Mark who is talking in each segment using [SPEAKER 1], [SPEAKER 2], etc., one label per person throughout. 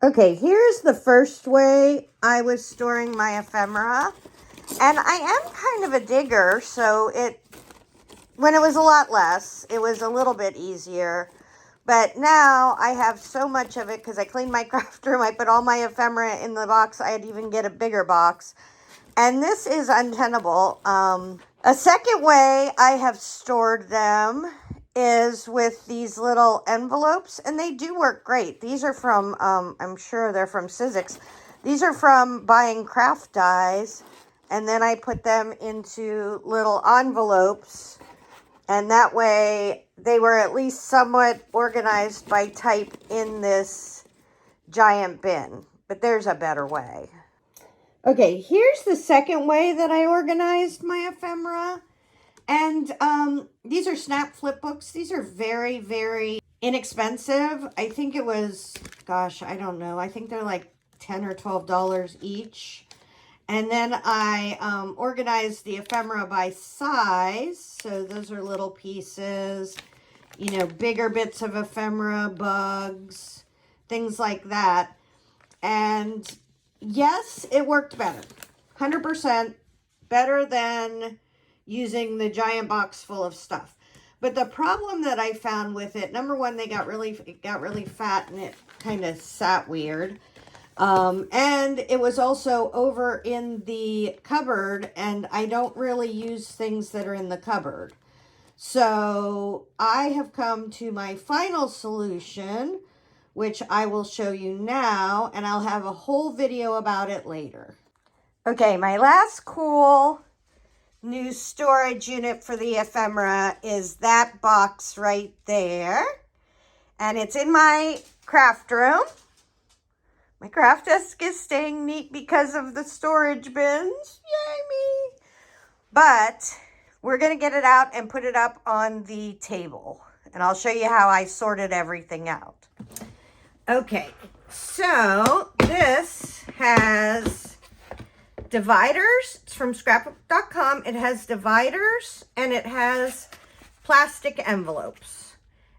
[SPEAKER 1] Okay, here's the first way I was storing my ephemera. And I am kind of a digger, so when it was a lot less, it was a little bit easier. But now I have so much of it because I cleaned my craft room. I put all my ephemera in the box. I had to even get a bigger box. And this is untenable. A second way I have stored them is with these little envelopes, and they do work great. These are from, I'm sure they're from Sizzix. These are from buying craft dies, and then I put them into little envelopes, and that way they were at least somewhat organized by type in this giant bin. But there's a better way. Okay, here's the second way that I organized my ephemera. And these are snap flip books. These are very, very inexpensive. I think it was, gosh, I don't know. I think they're like $10 or $12 each. And then I organized the ephemera by size. So those are little pieces, you know, bigger bits of ephemera, bugs, things like that. And yes, it worked better. 100% better than using the giant box full of stuff. But the problem that I found with it, number one, it got really fat and it kind of sat weird. And it was also over in the cupboard, and I don't really use things that are in the cupboard. So I have come to my final solution, which I will show you now, and I'll have a whole video about it later. Okay, my last cool new storage unit for the ephemera is that box right there. And it's in my craft room. My craft desk is staying neat because of the storage bins. Yay me! But we're going to get it out and put it up on the table. And I'll show you how I sorted everything out. Okay, so this has dividers. It's from scrapbook.com. It has dividers and it has plastic envelopes.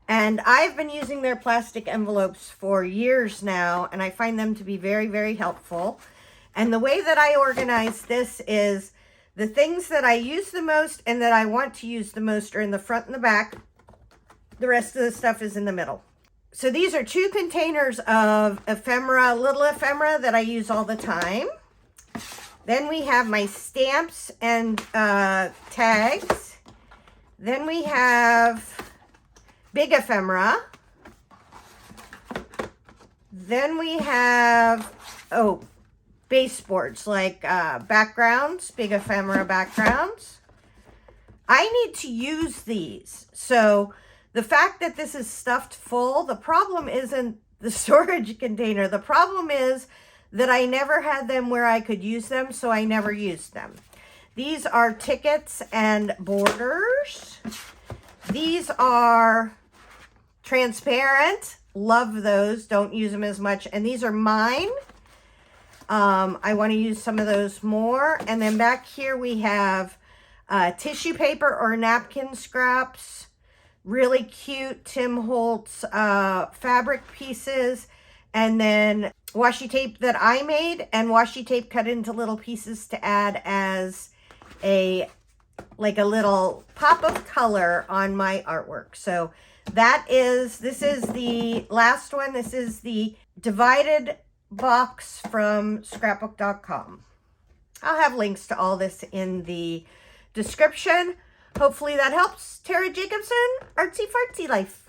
[SPEAKER 1] And I've been using their plastic envelopes for years now, and I find them to be very, very helpful. And the way that I organize this is the things that I use the most and that I want to use the most are in the front and the back. The rest of the stuff is in the middle. So these are 2 containers of ephemera, little ephemera that I use all the time. Then we have my stamps and tags. Then we have big ephemera. Then we have, baseboards, like backgrounds, big ephemera backgrounds. I need to use these. So the fact that this is stuffed full, the problem isn't the storage container. The problem is that I never had them where I could use them, so I never used them. These are tickets and borders. These are transparent. Love those. Don't use them as much. And these are mine. I want to use some of those more. And then back here we have tissue paper or napkin scraps. Really cute Tim Holtz fabric pieces. And then washi tape that I made, and washi tape cut into little pieces to add as like a little pop of color on my artwork. So this is the last one. This is the divided box from scrapbook.com. I'll have links to all this in the description. Hopefully that helps. Tara Jacobson, Artsy Fartsy Life.